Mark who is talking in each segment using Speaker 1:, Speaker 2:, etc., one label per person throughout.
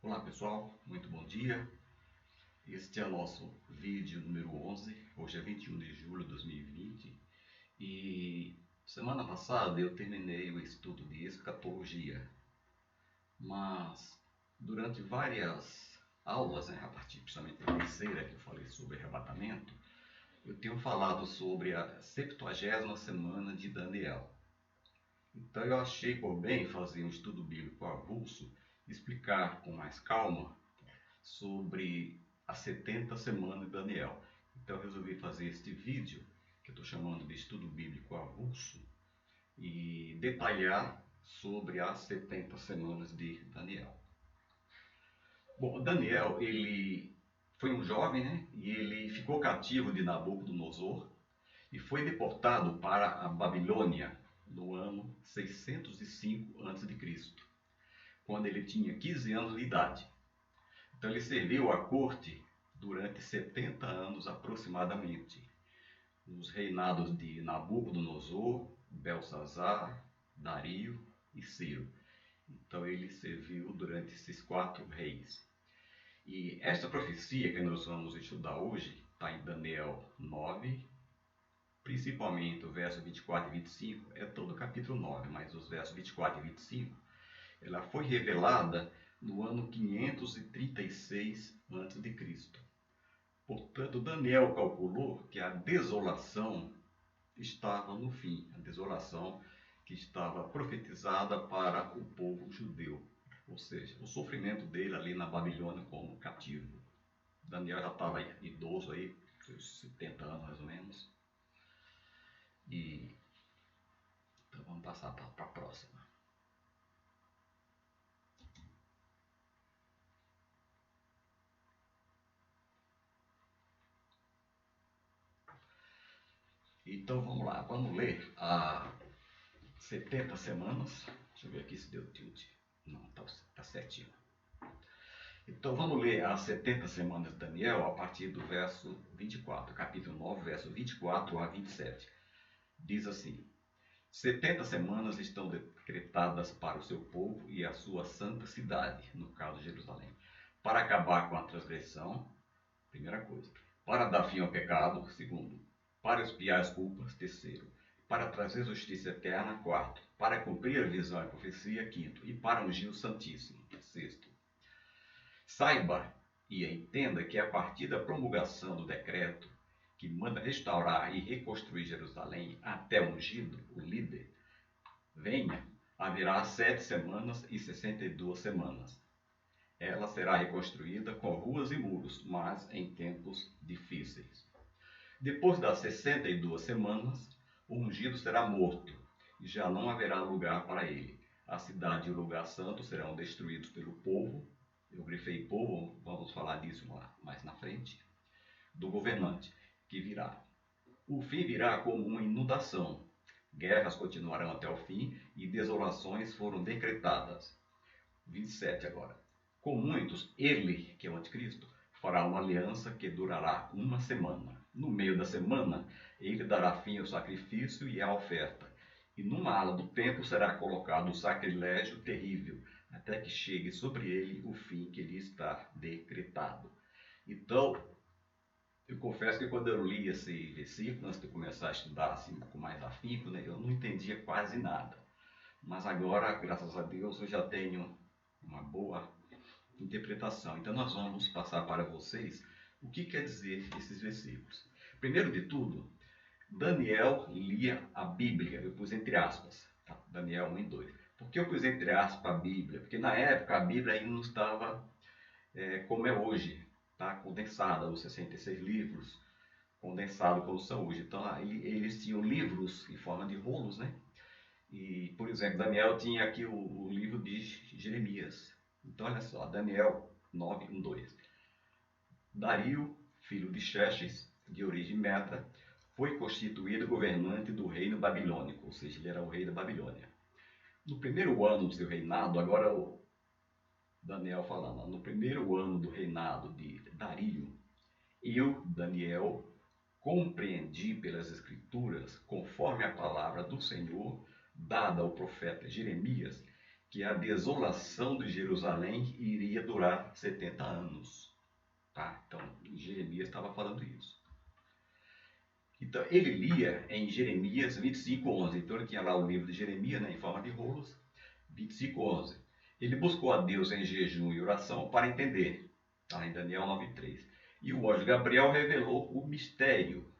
Speaker 1: Olá pessoal, muito bom dia. Este é o nosso vídeo número 11, hoje é 21 de julho de 2020 e semana passada eu terminei o estudo de escatologia, mas durante várias aulas, a partir principalmente da terceira que eu falei sobre arrebatamento, eu tenho falado sobre a 70ª semana de Daniel. Então eu achei por bem fazer um estudo bíblico avulso, explicar com mais calma sobre as 70 semanas de Daniel. Então eu resolvi fazer este vídeo, que eu estou chamando de estudo bíblico avulso, e detalhar sobre as 70 semanas de Daniel. Bom, Daniel, ele foi um jovem, né? E ele ficou cativo de Nabucodonosor e foi deportado para a Babilônia no ano 605 a.C., quando ele tinha 15 anos de idade. Então ele serviu à corte durante 70 anos aproximadamente, nos reinados de Nabucodonosor, Belsazar, Dario e Ciro. Então ele serviu durante esses 4 reis. E esta profecia que nós vamos estudar hoje está em Daniel 9, principalmente o verso 24 e 25, é todo o capítulo 9, mas os versos 24 e 25, ela foi revelada no ano 536 a.C. Portanto, Daniel calculou que a desolação estava no fim, a desolação que estava profetizada para o povo judeu, ou seja, o sofrimento dele ali na Babilônia como cativo. Daniel já estava idoso aí, seus 70 anos mais ou menos. E então vamos passar para a próxima. Então vamos lá, vamos ler a 70 semanas. Deixa eu ver aqui se deu tilt. Não, tá certinho. Então vamos ler as 70 semanas de Daniel a partir do verso 24, capítulo 9, verso 24 a 27. Diz assim: 70 semanas estão decretadas para o seu povo e a sua santa cidade, no caso de Jerusalém, para acabar com a transgressão, primeira coisa, para dar fim ao pecado, segundo, para expiar as culpas, terceiro, para trazer justiça eterna, quarto, para cumprir a visão e a profecia, quinto, e para ungir o Santíssimo, sexto. Saiba e entenda que a partir da promulgação do decreto que manda restaurar e reconstruir Jerusalém até o ungido, o líder, venha, haverá 7 semanas e 62 semanas. Ela será reconstruída com ruas e muros, mas em tempos difíceis. Depois das 62 semanas, o ungido será morto, e já não haverá lugar para ele. A cidade e o lugar santo serão destruídos pelo povo. Eu grifei povo, vamos falar disso mais na frente. Do governante, que virá. O fim virá como uma inundação. Guerras continuarão até o fim e desolações foram decretadas. 27 agora. Com muitos, ele, que é o anticristo, fará uma aliança que durará uma semana. No meio da semana, ele dará fim ao sacrifício e à oferta. E numa ala do templo será colocado o sacrilégio terrível, até que chegue sobre ele o fim que lhe está decretado. Então, eu confesso que quando eu li esse versículo, antes de começar a estudar assim, com mais afinco, né, eu não entendia quase nada. Mas agora, graças a Deus, eu já tenho uma boa interpretação. Então nós vamos passar para vocês o que quer dizer esses versículos. Primeiro de tudo, Daniel lia a Bíblia. Eu pus entre aspas, tá? Daniel 1 e 2. Por que eu pus entre aspas a Bíblia? Porque na época a Bíblia ainda não estava como é hoje, tá? Condensada, os 66 livros, condensado como são hoje. Então eles tinham livros em forma de rolos, né? E, por exemplo, Daniel tinha aqui o livro de Jeremias. Então, olha só, Daniel 9, 1, 2. Dario, filho de Xerxes, de origem meda, foi constituído governante do reino babilônico, ou seja, ele era o rei da Babilônia. No primeiro ano do seu reinado, agora o Daniel falando, no primeiro ano do reinado de Dario, eu, Daniel, compreendi pelas Escrituras, conforme a palavra do Senhor, dada ao profeta Jeremias, que a desolação de Jerusalém iria durar 70 anos. Tá? Então, Jeremias estava falando isso. Então, ele lia em Jeremias 25:11. Então, ele tinha lá o livro de Jeremias, né, em forma de rolos, 25:11. Ele buscou a Deus em jejum e oração para entender. Tá? Em Daniel 9:3. E o anjo Gabriel revelou o mistério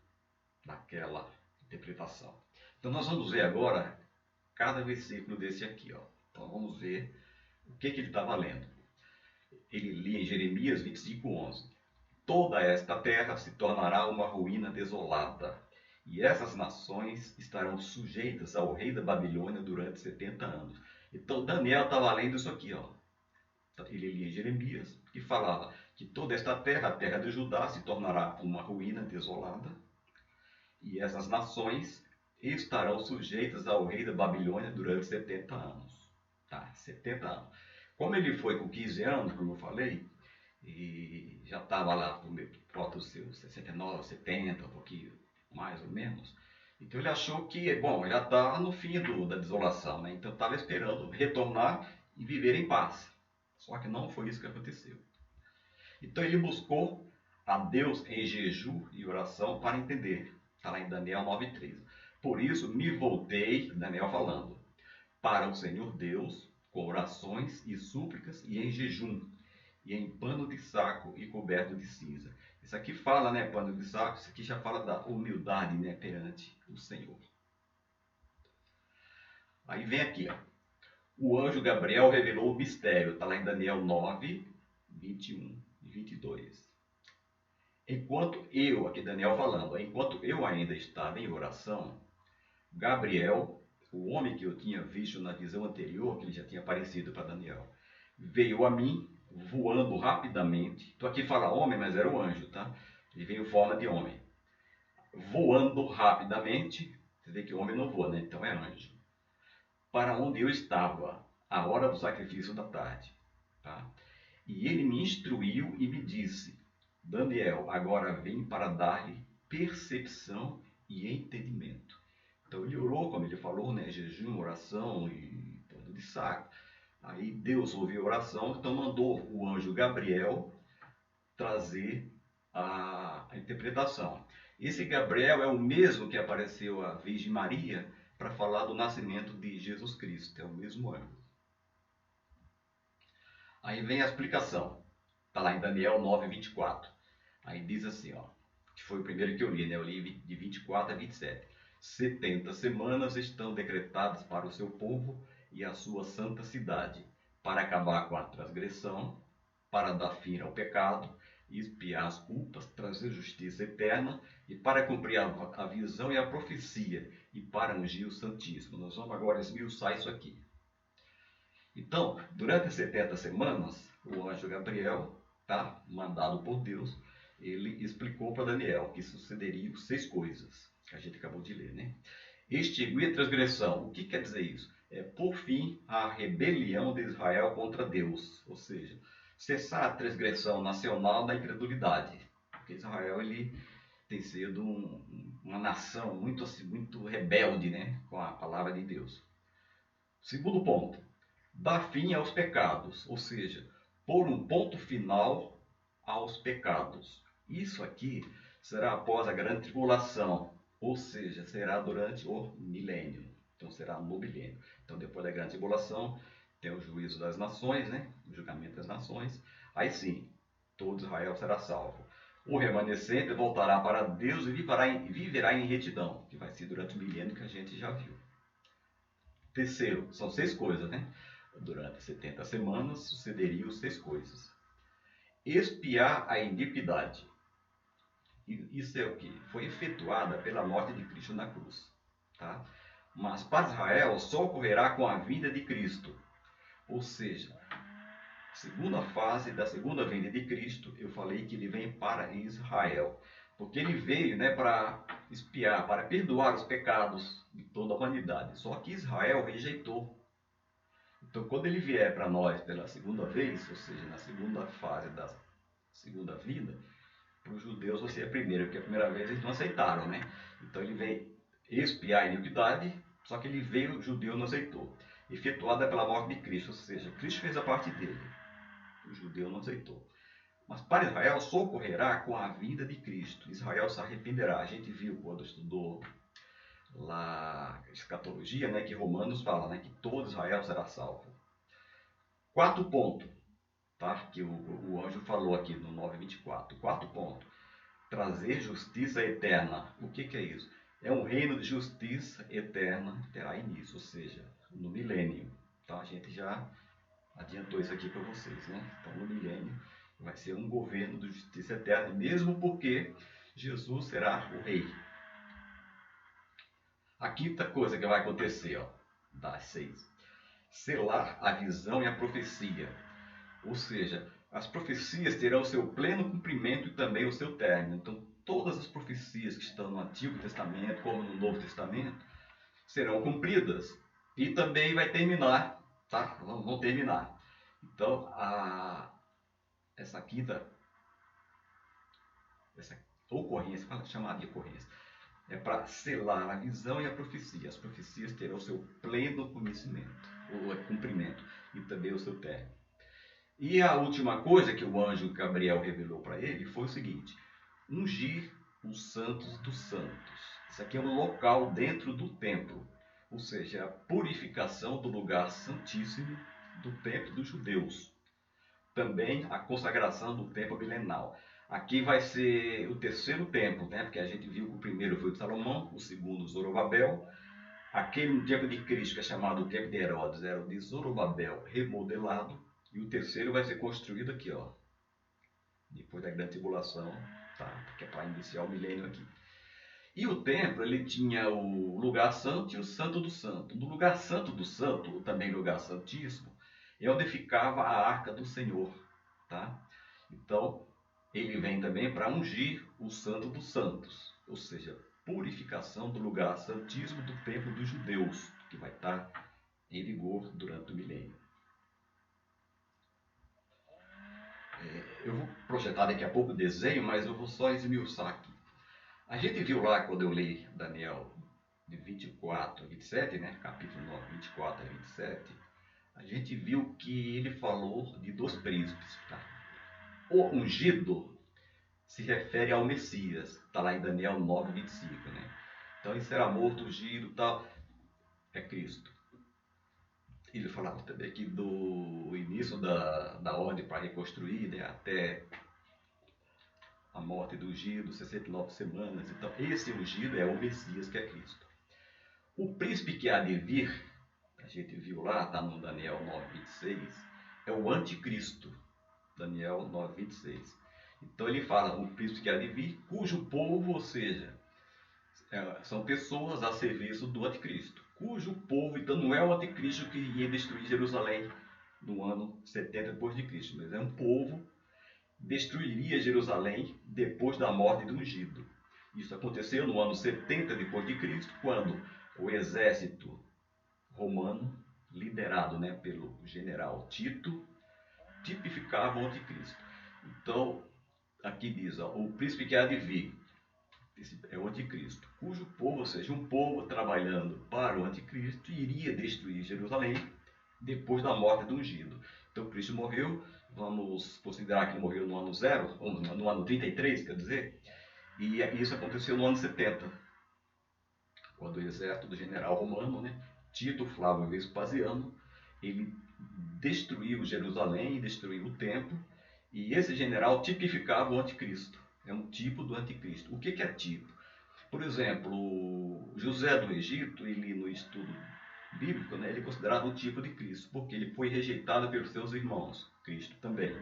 Speaker 1: daquela interpretação. Então, nós vamos ver agora cada versículo desse aqui. Ó. Então, vamos ver o que ele estava lendo. Ele lia em Jeremias 25:11. Toda esta terra se tornará uma ruína desolada, e essas nações estarão sujeitas ao rei da Babilônia durante 70 anos. Então Daniel estava lendo isso aqui, ó. Ele lia em Jeremias, que falava que toda esta terra, a terra de Judá, se tornará uma ruína desolada, e essas nações estarão sujeitas ao rei da Babilônia durante 70 anos. Tá, 70 anos. Como ele foi com 15 anos, como eu falei, e já estava lá por volta dos seus 69, 70, um pouquinho mais ou menos. Então ele achou que, bom, já está no fim da desolação, né? Então estava esperando retornar e viver em paz. Só que não foi isso que aconteceu. Então ele buscou a Deus em jejum e oração para entender. Está lá em Daniel 9:3. Por isso me voltei, Daniel falando, para o Senhor Deus, com orações e súplicas e em jejum, e em pano de saco e coberto de cinza. Isso aqui fala, né, pano de saco, isso aqui já fala da humildade, né, perante o Senhor. Aí vem aqui, ó. O anjo Gabriel revelou o mistério, está lá em Daniel 9, 21 e 22. Enquanto eu, aqui Daniel falando, enquanto eu ainda estava em oração, Gabriel, o homem que eu tinha visto na visão anterior, que ele já tinha aparecido para Daniel, veio a mim voando rapidamente. Estou aqui fala homem, mas era o anjo, tá? Ele veio em forma de homem. Voando rapidamente, você vê que o homem não voa, né? Então é anjo. Para onde eu estava, a hora do sacrifício da tarde. Tá? E ele me instruiu e me disse, Daniel, agora vim para dar-lhe percepção e entendimento. Então ele orou, como ele falou, né? Jejum, oração e pano de saco. Aí Deus ouviu a oração, então mandou o anjo Gabriel trazer a interpretação. Esse Gabriel é o mesmo que apareceu à Virgem Maria para falar do nascimento de Jesus Cristo, é o mesmo anjo. Aí vem a explicação, está lá em Daniel 9:24. Aí diz assim, ó, que foi o primeiro que eu li, né? Eu li de 24 a 27. 70 semanas estão decretadas para o seu povo e a sua santa cidade, para acabar com a transgressão, para dar fim ao pecado, expiar as culpas, trazer justiça eterna e para cumprir a visão e a profecia e para ungir o Santíssimo. Nós vamos agora esmiuçar isso aqui. Então, durante as 70 semanas, o anjo Gabriel, tá, mandado por Deus, ele explicou para Daniel que sucederiam 6 coisas, que a gente acabou de ler, né? Extinguir a transgressão. O que quer dizer isso? É por fim a rebelião de Israel contra Deus, ou seja, cessar a transgressão nacional da incredulidade. Porque Israel ele tem sido uma nação muito, assim, muito rebelde, né, com a palavra de Deus. Segundo ponto, dar fim aos pecados, ou seja, pôr um ponto final aos pecados. Isso aqui será após a grande tribulação, ou seja, será durante o milênio. Então será no milênio. Então depois da grande tribulação, tem o juízo das nações, né? O julgamento das nações. Aí sim, todo Israel será salvo. O remanescente voltará para Deus e viverá em retidão, que vai ser durante o milênio que a gente já viu. Terceiro, são 6 coisas, né? Durante 70 semanas sucederiam 6 coisas. Expiar a iniquidade. Isso é o que? Foi efetuada pela morte de Cristo na cruz. Tá? Mas para Israel só ocorrerá com a vinda de Cristo. Ou seja, segunda fase da segunda vinda de Cristo, eu falei que ele vem para Israel. Porque ele veio, né, para expiar, para perdoar os pecados de toda a humanidade. Só que Israel rejeitou. Então, quando ele vier para nós pela segunda vez, ou seja, na segunda fase da segunda vinda, para os judeus vai ser a primeira, porque a primeira vez eles não aceitaram, né? Então ele vem expiar a iniquidade Só que ele veio, o judeu não aceitou. Efetuada pela morte de Cristo, ou seja, Cristo fez a parte dele. O judeu não aceitou. Mas para Israel só ocorrerá com a vinda de Cristo. Israel se arrependerá. A gente viu quando estudou lá escatologia, né, que Romanos fala, né, que todo Israel será salvo. Quarto ponto, tá, que o anjo falou aqui no 9:24. Quarto ponto, trazer justiça eterna. O que é isso? É um reino de justiça eterna, terá início, ou seja, no milênio. Tá? A gente já adiantou isso aqui para vocês, né? Então, no milênio vai ser um governo de justiça eterna, mesmo porque Jesus será o rei. A quinta coisa que vai acontecer, ó, das 6, selar a visão e a profecia. Ou seja, as profecias terão o seu pleno cumprimento e também o seu término. Então, todas as profecias que estão no Antigo Testamento, como no Novo Testamento, serão cumpridas. E também vai terminar, tá? Vão terminar. Então, essa quinta, essa ocorrência, chamada de ocorrência, é para selar a visão e a profecia. As profecias terão o seu pleno conhecimento, ou cumprimento, e também o seu término. E a última coisa que o anjo Gabriel revelou para ele foi o seguinte: ungir os santos dos santos. Isso aqui é um local dentro do templo, ou seja, a purificação do lugar santíssimo do templo dos judeus. Também a consagração do templo milenal. Aqui vai ser o terceiro templo, né? Porque a gente viu que o primeiro foi o de Salomão, o segundo Zorobabel. Aquele no tempo de Cristo, que é chamado o templo de Herodes, era o de Zorobabel remodelado. E o terceiro vai ser construído aqui, ó, depois da grande tribulação, tá? Que é para iniciar o milênio aqui. E o templo, ele tinha o lugar santo e o santo do santo. No lugar santo do santo, ou também lugar santíssimo, é onde ficava a arca do Senhor, tá? Então, ele vem também para ungir o santo dos santos, ou seja, purificação do lugar santíssimo do templo dos judeus, que vai estar em vigor durante o milênio. Eu vou projetar daqui a pouco o desenho, mas eu vou só esmiuçar aqui. A gente viu lá, quando eu li Daniel de 24 a 27, né? Capítulo 9, 24 a 27, a gente viu que ele falou de 2 príncipes. Tá? O ungido se refere ao Messias, está lá em Daniel 9, 25. Né? Então ele será morto, ungido e tal, é Cristo. Ele falava também aqui do início da ordem para reconstruir, né, até a morte do ungido, 69 semanas. Então, esse ungido é o Messias, que é Cristo. O príncipe que há de vir, a gente viu lá, está no Daniel 9:26, é o anticristo. Daniel 9:26. Então, ele fala, o príncipe que há de vir, cujo povo, ou seja, são pessoas a serviço do anticristo. Cujo povo, então, não é o anticristo que ia destruir Jerusalém no ano 70 depois de Cristo, mas é um povo destruiria Jerusalém depois da morte do ungido. Isso aconteceu no ano 70 depois de Cristo, quando o exército romano, liderado, né, pelo general Tito, tipificava o anticristo. Então, aqui diz, ó, o príncipe que há de vir, esse é o anticristo, cujo povo, ou seja, um povo trabalhando para o anticristo, iria destruir Jerusalém depois da morte do ungido. Então, Cristo morreu, vamos considerar que ele morreu no ano 0, no ano 33, quer dizer, e isso aconteceu no ano 70, quando o exército do general romano, né, Tito Flávio Vespasiano, ele destruiu Jerusalém, destruiu o templo, e esse general tipificava o anticristo. É um tipo do anticristo. O que é tipo? Por exemplo, José do Egito, ele no estudo bíblico, né, ele é considerado um tipo de Cristo, porque ele foi rejeitado pelos seus irmãos, Cristo também.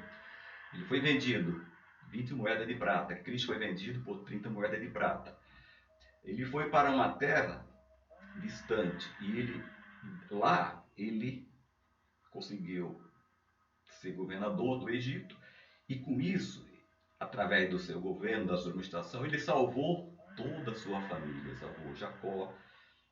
Speaker 1: Ele foi vendido 20 moedas de prata, Cristo foi vendido por 30 moedas de prata. Ele foi para uma terra distante e lá ele conseguiu ser governador do Egito e com isso, através do seu governo, da sua administração, ele salvou toda a sua família, salvou Jacó,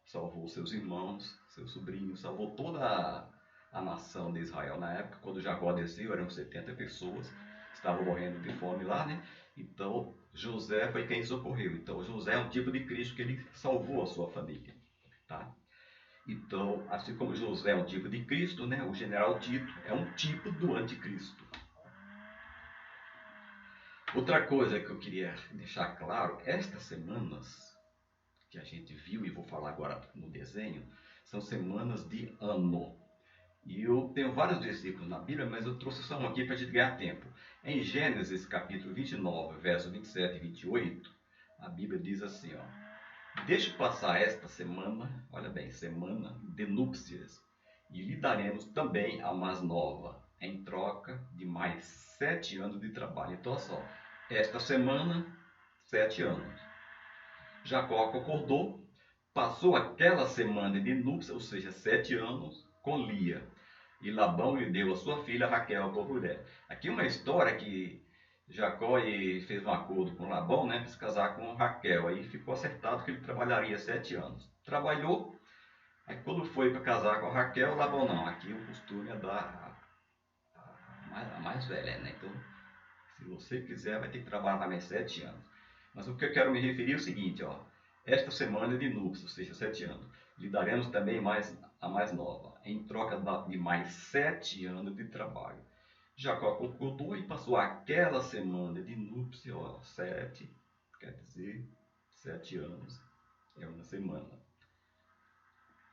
Speaker 1: salvou seus irmãos, seus sobrinhos, salvou toda a nação de Israel. Na época, quando Jacó desceu, eram 70 pessoas, estavam morrendo de fome lá, né? Então, José foi quem socorreu. Então, José é um tipo de Cristo que ele salvou a sua família, tá? Então, assim como José é um tipo de Cristo, né, o general Tito é um tipo do anticristo. Outra coisa que eu queria deixar claro, estas semanas que a gente viu, e vou falar agora no desenho, são semanas de ano. E eu tenho vários versículos na Bíblia, mas eu trouxe só um aqui para a gente ganhar tempo. Em Gênesis capítulo 29, versos 27 e 28, a Bíblia diz assim, ó: deixe passar esta semana, olha bem, semana de núpcias, e lhe daremos também a mais nova, em troca de mais 7 anos de trabalho. Então, olha só, esta semana, 7 anos. Jacó concordou, passou aquela semana de núpcias, ou seja, 7 anos, com Lia. E Labão lhe deu a sua filha Raquel por mulher. Aqui uma história que Jacó fez um acordo com Labão, né, para se casar com Raquel. Aí ficou acertado que ele trabalharia 7 anos. Trabalhou, aí quando foi para casar com Raquel, Labão não. Aqui o costume é dar a mais velha, né? Então, se você quiser, vai ter que trabalhar mais 7 anos. Mas o que eu quero me referir é o seguinte, ó. Esta semana de núpcias, ou seja, 7 anos, lhe daremos também a mais nova, em troca de mais 7 anos de trabalho. Jacó concordou e passou aquela semana de núpcias, ó, 7, quer dizer, 7 anos é uma semana.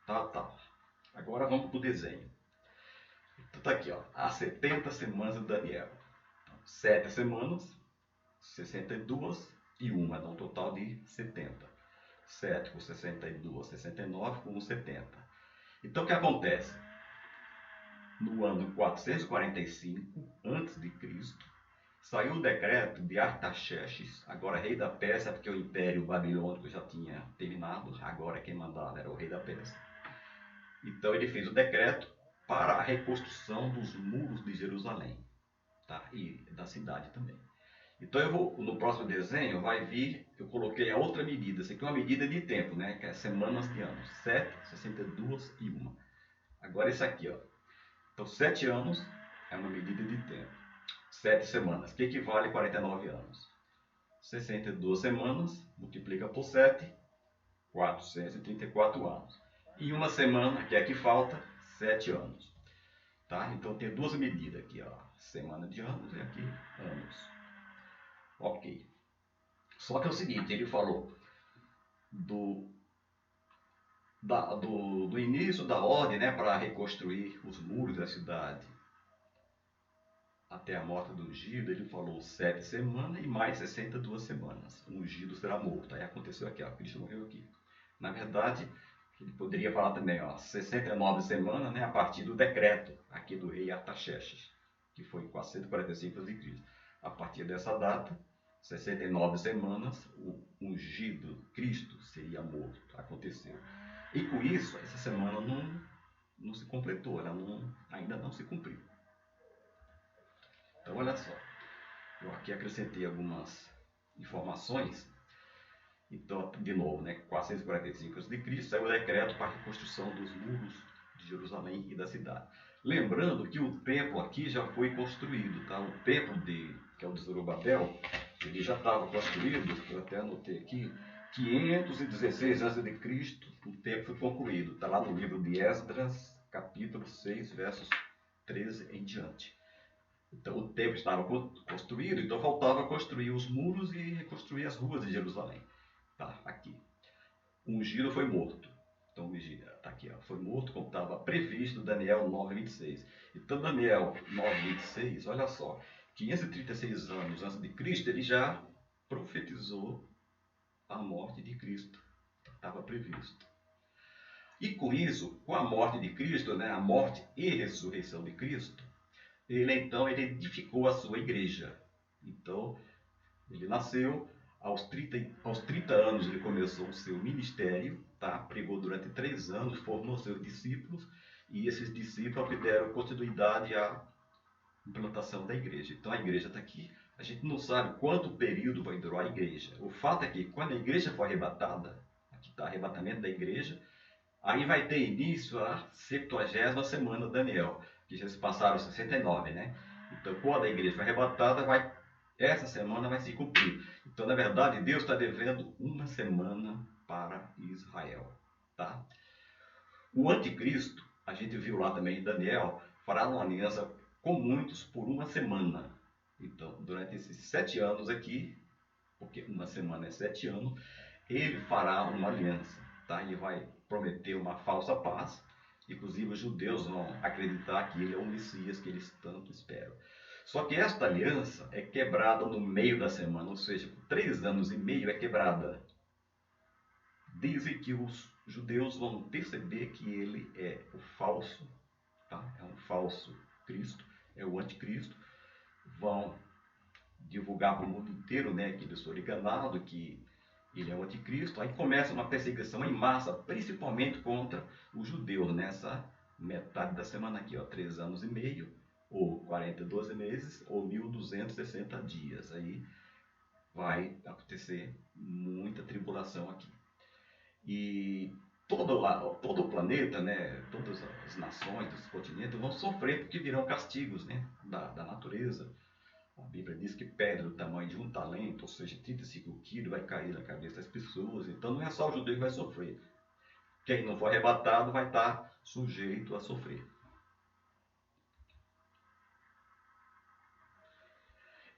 Speaker 1: Tá. Agora vamos para o desenho. Então tá aqui, ó, as 70 semanas de Daniel. 7 semanas, 62 e uma, dá um total de 70. 7 com 62, 69 com 70. Então o que acontece? No ano 445 a.C., saiu o decreto de Artaxerxes, agora rei da Pérsia, porque o Império Babilônico já tinha terminado, agora quem mandava era o rei da Pérsia. Então ele fez o decreto para a reconstrução dos muros de Jerusalém, tá? E da cidade também. Então eu vou, no próximo desenho, vai vir, eu coloquei a outra medida, essa aqui é uma medida de tempo, né? Que é semanas de anos, 7, 62 e 1. Agora esse aqui, ó. Então 7 anos é uma medida de tempo. 7 semanas, que equivale a 49 anos. 62 semanas, multiplica por 7, 434 anos. E uma semana, que é a que falta, 7 anos. Tá? Então tem duas medidas aqui, ó. Semana de anos e aqui anos. Ok. Só que é o seguinte, ele falou do início da ordem, né, para reconstruir os muros da cidade até a morte do ungido, ele falou 7 semanas e mais 62 semanas. O ungido será morto. Aí aconteceu aqui, ó, Cristo morreu aqui. Na verdade, ele poderia falar também, ó, 69 semanas, né, a partir do decreto aqui do rei Artaxerxes, que foi em 445 a.C. A partir dessa data, 69 semanas, o ungido Cristo seria morto. Aconteceu. E com isso, essa semana não se completou, ela ainda não se cumpriu. Então, olha só, eu aqui acrescentei algumas informações. Então, de novo, né, 445 a.C., saiu o decreto para a reconstrução dos muros de Jerusalém e da cidade. Lembrando que o templo aqui já foi construído, tá? O templo que é o de Zorobabel, ele já estava construído, eu até anotei aqui, 516 a.C., o templo foi concluído. Está lá no livro de Esdras, capítulo 6, versos 13 em diante. Então o templo estava construído, então faltava construir os muros e reconstruir as ruas de Jerusalém. Tá, aqui. O ungido foi morto. Então, está aqui, ó, foi morto como estava previsto Daniel 9:26. Então, Daniel 9:26, olha só, 536 anos antes de Cristo, ele já profetizou a morte de Cristo. Estava previsto. E com isso, com a morte de Cristo, né, a morte e ressurreição de Cristo, ele edificou a sua igreja. Então, ele nasceu, aos 30 anos ele começou o seu ministério, tá? Pregou durante 3 anos, formou seus discípulos, e esses discípulos deram continuidade à implantação da igreja. Então a igreja está aqui, a gente não sabe quanto período vai durar a igreja. O fato é que quando a igreja for arrebatada, aqui está arrebatamento da igreja, aí vai ter início a 70ª semana de Daniel, que já se passaram 69, né? Então quando a igreja for arrebatada, essa semana vai se cumprir. Então, na verdade, Deus está devendo uma semana para Israel. Tá? O anticristo, a gente viu lá também em Daniel, fará uma aliança com muitos por uma semana. Então, durante esses 7 anos aqui, porque uma semana é 7 anos, ele fará uma aliança, tá? Ele vai prometer uma falsa paz. Inclusive os judeus vão acreditar que ele é o Messias que eles tanto esperam. Só que esta aliança é quebrada no meio da semana, ou seja, por 3 anos e meio é quebrada. Dizem que os judeus vão perceber que ele é o falso, tá? É um falso Cristo, é o anticristo. Vão divulgar para o mundo inteiro, né, que eles foram enganados, que ele é o anticristo. Aí começa uma perseguição em massa, principalmente contra os judeus, nessa metade da semana aqui, ó, 3 anos e meio, ou 42 meses, ou 1260 dias. Aí vai acontecer muita tribulação aqui. E todo o planeta, né, todas as nações, os continentes vão sofrer porque virão castigos, né, da natureza. A Bíblia diz que pedra do tamanho de um talento, ou seja, 35 quilos, vai cair na cabeça das pessoas. Então não é só o judeu que vai sofrer. Quem não for arrebatado vai estar sujeito a sofrer.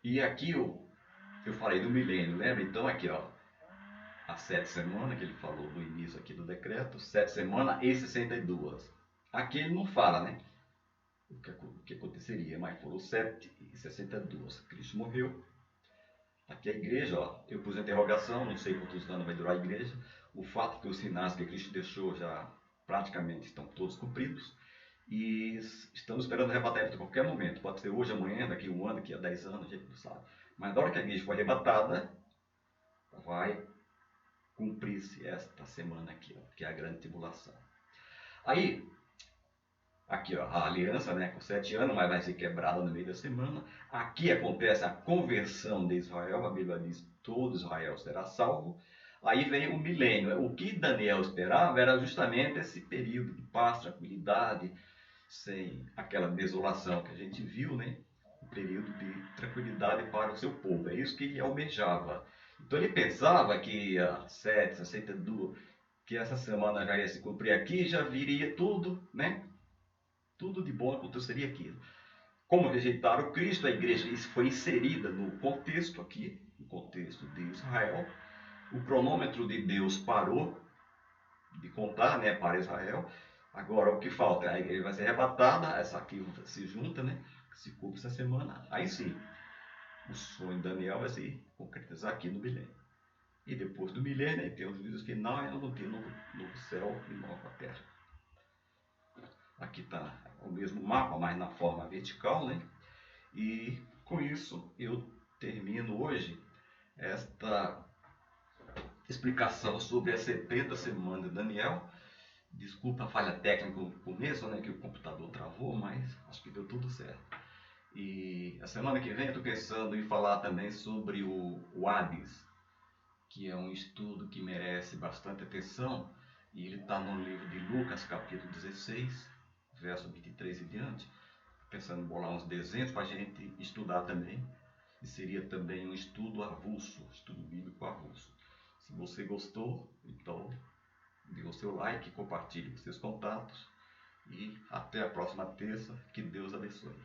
Speaker 1: E aqui eu falei do milênio, lembra? Então aqui, ó, as 7 semanas que ele falou no início aqui do decreto, 7 semanas e 62. Aqui ele não fala, né? O que aconteceria, mas foram 7 e 62. Cristo morreu. Aqui é a igreja, ó, eu pus a interrogação, não sei quantos anos vai durar a igreja. O fato é que os sinais que Cristo deixou já praticamente estão todos cumpridos. E estamos esperando o arrebatamento a qualquer momento. Pode ser hoje, amanhã, daqui a 1 ano, daqui a 10 anos, a gente não sabe. Mas na hora que a igreja for arrebatada, vai cumprir-se esta semana aqui, ó, que é a grande tribulação. Aí, aqui, ó, a aliança, né, com 7 anos, mas vai ser quebrada no meio da semana. Aqui acontece a conversão de Israel, a Bíblia diz que todo Israel será salvo. Aí vem o milênio. O que Daniel esperava era justamente esse período de paz, tranquilidade, sem aquela desolação que a gente viu, né? Um período de tranquilidade para o seu povo. É isso que ele almejava. Então ele pensava que a 7, 62, que essa semana já ia se cumprir aqui, já viria tudo, né? Tudo de bom aconteceria aqui. Como rejeitaram Cristo, a igreja foi inserida no contexto aqui, no contexto de Israel. O cronômetro de Deus parou de contar, né, para Israel. Agora o que falta? A igreja vai ser arrebatada, essa aqui se junta, né? Se cumpre essa semana. Aí sim, o sonho de Daniel vai se concretizar aqui no milênio. E depois do milênio, aí tem o juízo final e nós vamos ter novo céu e nova terra. Aqui está o mesmo mapa, mas na forma vertical, né? E com isso eu termino hoje esta explicação sobre as 70 semanas de Daniel. Desculpa a falha técnica no começo, né, que o computador travou, mas acho que deu tudo certo. E a semana que vem eu estou pensando em falar também sobre o Hades, que é um estudo que merece bastante atenção, e ele está no livro de Lucas, capítulo 16, verso 23 e diante. Pensando em bolar uns desenhos para a gente estudar também. E seria também um estudo avulso, estudo bíblico avulso. Se você gostou, então dê o seu like, compartilhe com seus contatos. E até a próxima terça. Que Deus abençoe.